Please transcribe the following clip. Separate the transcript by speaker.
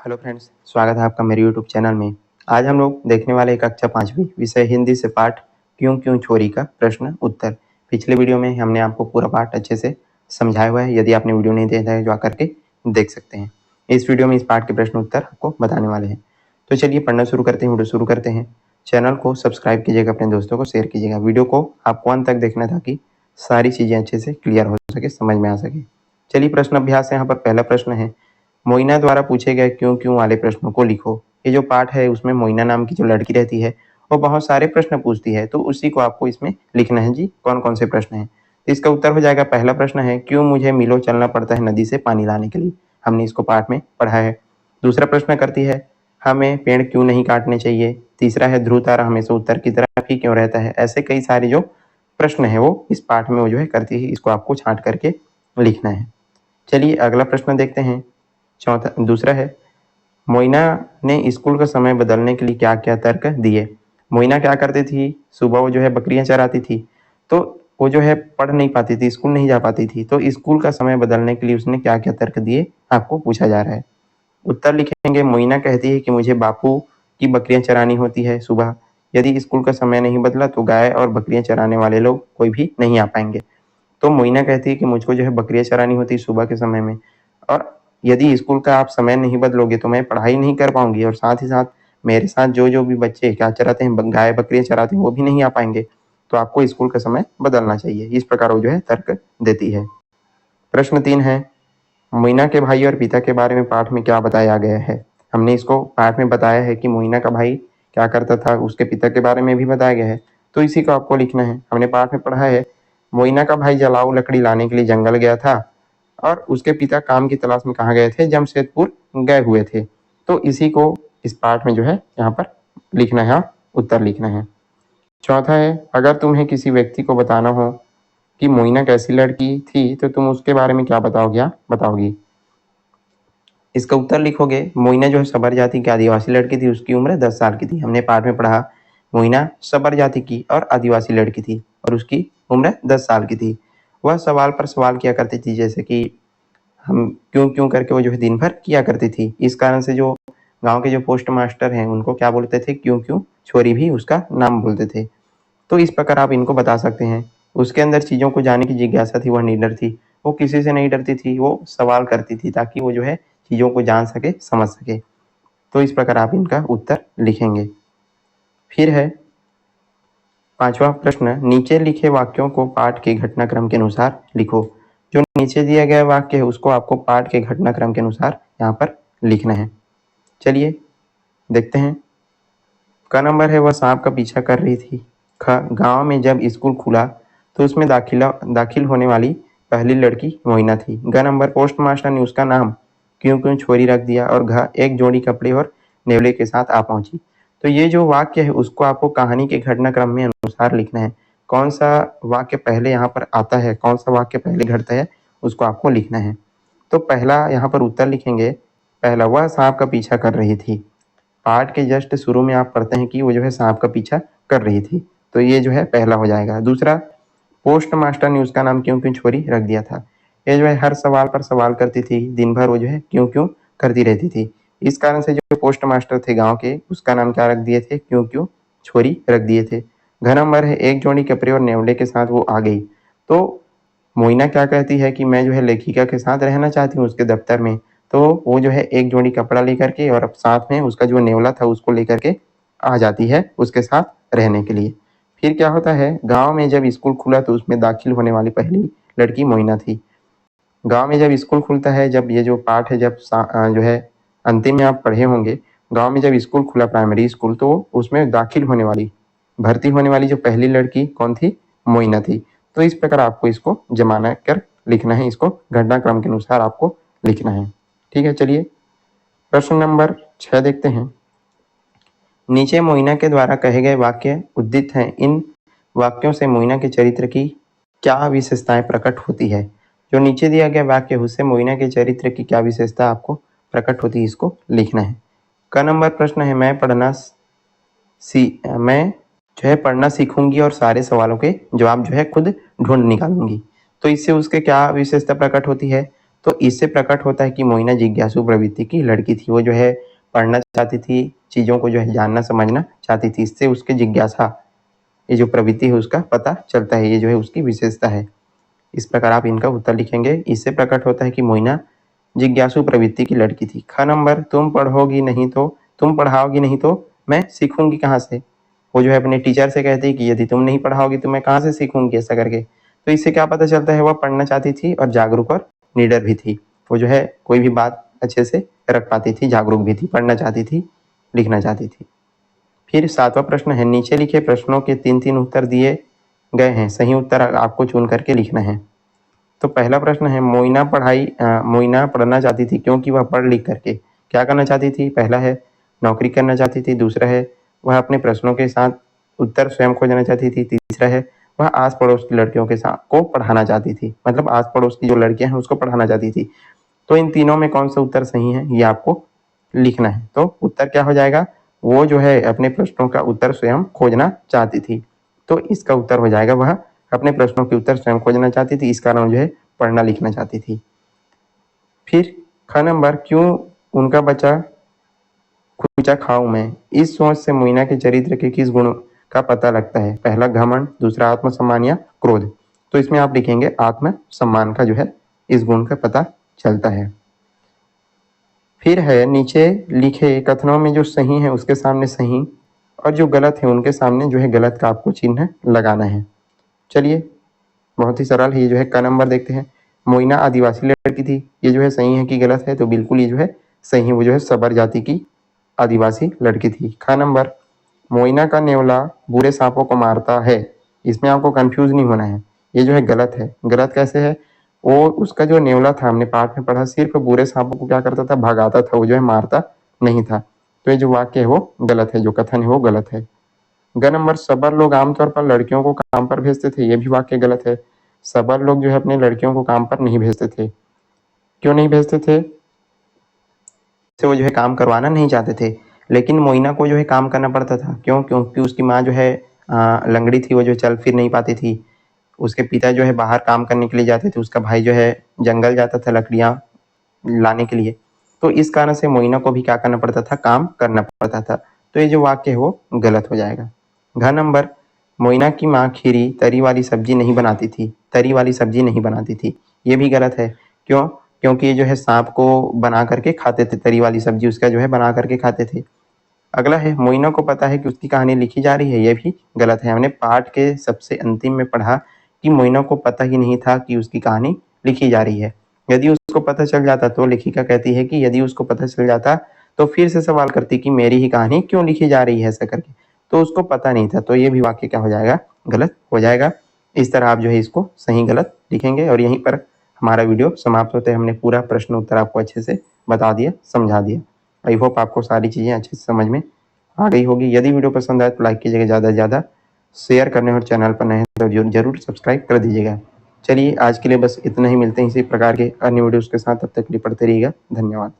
Speaker 1: Hello friends, स्वागत है आपका मेरे यूट्यूब चैनल में। आज हम लोग देखने वाले कक्षा 5वीं विषय हिंदी से पाठ क्यों क्यों छोरी का प्रश्न उत्तर। पिछले वीडियो में हमने आपको पूरा पाठ अच्छे से समझाया हुआ है। यदि आपने वीडियो नहीं देखा है तो आकर के देख सकते हैं। इस वीडियो में इस पाठ के प्रश्न उत्तर आपको बताने वाले हैं। तो चलिए पढ़ना शुरू करते हैं, वीडियो शुरू करते हैं। चैनल को सब्सक्राइब कीजिएगा, अपने दोस्तों को शेयर कीजिएगा। वीडियो को आपको अंत तक देखना ताकि सारी चीज़ें अच्छे से क्लियर हो सके, समझ में आ सके। चलिए प्रश्न अभ्यास है। यहाँ पर पहला प्रश्न है, मोइना द्वारा पूछे गए क्यों क्यों वाले प्रश्नों को लिखो। ये जो पाठ है उसमें मोइना नाम की जो लड़की रहती है वो बहुत सारे प्रश्न पूछती है, तो उसी को आपको इसमें लिखना है। जी कौन कौन से प्रश्न हैं, तो इसका उत्तर हो जाएगा। पहला प्रश्न है, क्यों मुझे मीलों चलना पड़ता है नदी से पानी लाने के लिए। हमने इसको पाठ में पढ़ा है। दूसरा प्रश्न करती है, हमें पेड़ क्यों नहीं काटने चाहिए। तीसरा है, ध्रुव तारा हमेशा उत्तर की तरफ ही क्यों रहता है। ऐसे कई सारे जो प्रश्न है वो इस पाठ में वो जो है करती है, इसको आपको छांट करके लिखना है। चलिए अगला प्रश्न देखते हैं। दूसरा है, मोइना ने स्कूल का समय बदलने के लिए क्या क्या तर्क दिए। मोइना क्या करती थी, सुबह वो जो है बकरियां चराती थी, तो वो जो है पढ़ नहीं पाती थी, स्कूल नहीं जा पाती थी, तो स्कूल का समय बदलने के लिए उसने क्या क्या तर्क दिए आपको पूछा जा रहा है। उत्तर लिखेंगे, मोइना कहती है कि मुझे बापू की बकरियां चरानी होती है सुबह। यदि स्कूल का समय नहीं बदला तो गाय और बकरियां चराने वाले लोग कोई भी नहीं आ पाएंगे। तो मोइना कहती है कि मुझको जो है बकरियां चरानी होती है सुबह के समय में, और यदि स्कूल का आप समय नहीं बदलोगे तो मैं पढ़ाई नहीं कर पाऊंगी, और साथ ही साथ मेरे साथ जो जो भी बच्चे क्या चराते हैं, गाय बकरियां चराते हैं, वो भी नहीं आ पाएंगे। तो आपको स्कूल का समय बदलना चाहिए। इस प्रकार वो जो है तर्क देती है। प्रश्न 3 है, मोइना के भाई और पिता के बारे में पाठ में क्या बताया गया है। हमने इसको पाठ में बताया है कि मोइना का भाई क्या करता था, उसके पिता के बारे में भी बताया गया है, तो इसी को आपको लिखना है। हमने पाठ में पढ़ा है, मोइना का भाई जलाऊ लकड़ी लाने के लिए जंगल गया था और उसके पिता काम की तलाश में कहाँ गए थे, जमशेदपुर गए हुए थे। तो इसी को इस पाठ में जो है यहाँ पर लिखना है, उत्तर लिखना है। चौथा है, अगर तुम्हें किसी व्यक्ति को बताना हो कि मोइना कैसी लड़की थी तो तुम उसके बारे में क्या बताओगे या बताओगी। इसका उत्तर लिखोगे, मोइना जो है सबर जाति की आदिवासी लड़की थी, उसकी उम्र 10 साल की थी। हमने पाठ में पढ़ा, मोइना सबर जाति की और आदिवासी लड़की थी और उसकी उम्र 10 साल की थी। वह सवाल पर सवाल किया करती थी, जैसे कि हम क्यों क्यों करके वो जो है दिन भर किया करती थी। इस कारण से जो गांव के जो पोस्ट मास्टर हैं उनको क्या बोलते थे, क्यों क्यों छोरी भी उसका नाम बोलते थे। तो इस प्रकार आप इनको बता सकते हैं। उसके अंदर चीज़ों को जानने की जिज्ञासा थी, वह निडर थी, वो किसी से नहीं डरती थी, वो सवाल करती थी ताकि वो जो है चीज़ों को जान सके, समझ सके। तो इस प्रकार आप इनका उत्तर लिखेंगे। फिर है 5वां प्रश्न, नीचे लिखे वाक्यों को पाठ के घटनाक्रम के अनुसार लिखो। जो नीचे दिया गया वाक्य है उसको आपको पाठ के घटनाक्रम के अनुसार यहाँ पर लिखना है। चलिए देखते हैं। क नंबर है, वह सांप का पीछा कर रही थी। ख, गांव में जब स्कूल खुला तो उसमें दाखिल होने वाली पहली लड़की मोइना थी। ग नंबर, पोस्ट मास्टर ने उसका नाम क्यों क्यों छोरी रख दिया। और घ, एक जोड़ी कपड़े और नेवले के साथ आ पहुंची। तो ये जो वाक्य है उसको आपको कहानी के घटनाक्रम में अनुसार लिखना है। कौन सा वाक्य पहले यहाँ पर आता है, कौन सा वाक्य पहले घटता है, उसको आपको लिखना है। तो पहला यहाँ पर उत्तर लिखेंगे, पहला, वह सांप का पीछा कर रही थी। पाठ के जस्ट शुरू में आप पढ़ते हैं कि वो जो है सांप का पीछा कर रही थी, तो ये जो है पहला हो जाएगा। दूसरा, पोस्ट मास्टर ने उसका नाम क्यों क्यों छोरी रख दिया था। ये जो है हर सवाल पर सवाल करती थी, दिन भर वो जो है क्यों क्यों करती रहती थी। इस कारण से जो पोस्ट मास्टर थे गांव के, उसका नाम क्या रख दिए थे, क्यों क्यों छोरी रख दिए थे। घ नंबर है, एक जोड़ी कपड़े और नेवले के साथ वो आ गई। तो मोइना क्या कहती है कि मैं जो है लेखिका के साथ रहना चाहती हूँ उसके दफ्तर में। तो वो जो है एक जोड़ी कपड़ा लेकर के और साथ में उसका जो नेवला था उसको लेकर के आ जाती है उसके साथ रहने के लिए। फिर क्या होता है, गांव में जब स्कूल खुला तो उसमें दाखिल होने वाली पहली लड़की मोइना थी। गांव में जब स्कूल खुलता है, जब ये जो पाठ है जब जो है अंतिम में आप पढ़े होंगे, गांव में जब स्कूल खुला प्राइमरी स्कूल, तो उसमें दाखिल होने वाली, भर्ती होने वाली जो पहली लड़की कौन थी, मोइना थी। तो इस प्रकार आपको इसको जमाना कर लिखना है, इसको घटनाक्रम के अनुसार आपको लिखना है। ठीक है, चलिए प्रश्न नंबर 6 देखते हैं। नीचे मोइना के द्वारा कहे गए वाक्य उद्धृत हैं। इन वाक्यों से मोइना के चरित्र की क्या विशेषताएं प्रकट होती है। जो नीचे दिया गया वाक्य उससे मोइना के चरित्र की क्या विशेषता आपको प्रकट होती है, इसको लिखना है। क नंबर प्रश्न है, मैं जो है पढ़ना सीखूंगी और सारे सवालों के जवाब जो है खुद ढूंढ निकालूंगी। तो इससे उसके क्या विशेषता प्रकट होती है, तो इससे प्रकट होता है कि मोइना जिज्ञासु प्रवृत्ति की लड़की थी। वो जो है पढ़ना चाहती थी, चीज़ों को जो है जानना समझना चाहती थी। इससे उसके जिज्ञासा, ये जो प्रवृत्ति है उसका पता चलता है। ये जो है उसकी विशेषता है। इस प्रकार आप इनका उत्तर लिखेंगे। इससे प्रकट होता है कि मोइना जिज्ञासु प्रवृत्ति की लड़की थी। ख नंबर, तुम पढ़ाओगी नहीं तो मैं सीखूंगी कहाँ से। वो जो है अपने टीचर से कहती है कि यदि तुम नहीं पढ़ाओगी तो मैं कहाँ से सीखूंगी, ऐसा करके। तो इससे क्या पता चलता है, वह पढ़ना चाहती थी और जागरूक और निडर भी थी। वो जो है कोई भी बात अच्छे से रख पाती थी, जागरूक भी थी, पढ़ना चाहती थी, लिखना चाहती थी। फिर 7वां प्रश्न है, नीचे लिखे प्रश्नों के 3-3 उत्तर दिए गए हैं, सही उत्तर आपको चुन करके लिखना है। तो पहला प्रश्न है, मोइना पढ़ना चाहती थी क्योंकि वह पढ़ लिख करके क्या करना चाहती थी। पहला है नौकरी करना चाहती थी, दूसरा है वह अपने प्रश्नों के साथ उत्तर स्वयं खोजना चाहती थी, तीसरा है वह आस पड़ोस की लड़कियों के साथ को पढ़ाना चाहती थी, मतलब आस पड़ोस की जो लड़कियां हैं उसको पढ़ाना चाहती थी। तो इन तीनों में कौन सा उत्तर सही है ये आपको लिखना है। तो उत्तर क्या हो जाएगा, वो जो है अपने प्रश्नों का उत्तर स्वयं खोजना चाहती थी। तो इसका उत्तर हो जाएगा वह अपने प्रश्नों के उत्तर स्वयं खोजना चाहती थी, इस कारण जो है पढ़ना लिखना चाहती थी। फिर ख नंबर, क्यों उनका बच्चा खुचा खाऊं मैं। इस सोच से मोइना के चरित्र के किस गुण का पता लगता है। पहला घमंड, दूसरा आत्मसम्मान या क्रोध। तो इसमें आप लिखेंगे आत्मसम्मान का जो है इस गुण का पता चलता है। फिर है नीचे लिखे कथनों में जो सही है उसके सामने सही और जो गलत है उनके सामने जो है गलत का आपको चिन्ह लगाना है। चलिए बहुत ही सरल है। ये जो है क नंबर देखते हैं, मोइना आदिवासी लड़की थी। ये जो है सही है कि गलत है, तो बिल्कुल ये जो है सही है। वो जो है सबर जाति की आदिवासी लड़की थी। ख नंबर, मोइना का नेवला बुरे सांपों को मारता है। इसमें आपको कंफ्यूज नहीं होना है, ये जो है गलत है। गलत कैसे है, वो उसका जो नेवला था, हमने पाठ में पढ़ा, सिर्फ बुरे सांपों को क्या करता था, भगाता था, वो जो है मारता नहीं था। तो ये जो वाक्य है वो गलत है, जो कथन है वो गलत है। ग नंबर, सबर लोग आमतौर पर लड़कियों को काम पर भेजते थे। ये भी वाक्य गलत है। सबर लोग जो है अपने लड़कियों को काम पर नहीं भेजते थे। क्यों नहीं भेजते थे, से वो जो है काम करवाना नहीं चाहते थे, लेकिन मोइना को जो है काम करना पड़ता था। क्यों, क्योंकि उसकी माँ जो है लंगड़ी थी, वो जो चल फिर नहीं पाती थी। उसके पिता जो है बाहर काम करने के लिए जाते थे, उसका भाई जो है जंगल जाता था लकड़ियाँ लाने के लिए। तो इस कारण से मोइना को भी क्या करना पड़ता था, काम करना पड़ता था। तो ये जो वाक्य है वो गलत हो जाएगा। घ नंबर, मोइना की माँ खीरी तरी वाली सब्जी नहीं बनाती थी। तरी वाली सब्जी नहीं बनाती थी, ये भी गलत है। क्यों, क्योंकि ये जो है सांप को बना करके खाते थे, तरी वाली सब्जी उसका जो है बना करके खाते थे। अगला है, मोइना को पता है कि उसकी कहानी लिखी जा रही है। यह भी गलत है। हमने पाठ के सबसे अंतिम में पढ़ा कि मोइना को पता ही नहीं था कि उसकी कहानी लिखी जा रही है। यदि उसको पता चल जाता, तो लेखिका कहती है कि यदि उसको पता चल जाता तो फिर से सवाल करती कि मेरी ही कहानी क्यों लिखी जा रही है, ऐसा करके। तो उसको पता नहीं था, तो ये भी वाक्य क्या हो जाएगा, गलत हो जाएगा। इस तरह आप जो है इसको सही गलत लिखेंगे। और यहीं पर हमारा वीडियो समाप्त होता है। हमने पूरा प्रश्न उत्तर आपको अच्छे से बता दिया, समझा दिया। आई होप आपको सारी चीज़ें अच्छे से समझ में आ गई होगी। यदि वीडियो पसंद आए तो लाइक कीजिएगा, ज़्यादा से ज़्यादा शेयर करने, और चैनल पर नए हैं तो जरूर सब्सक्राइब कर दीजिएगा। चलिए आज के लिए बस इतना ही, मिलते हैं इसी प्रकार के अन्य वीडियोज़ के साथ। तब तक के लिए पढ़ते रहिएगा। धन्यवाद।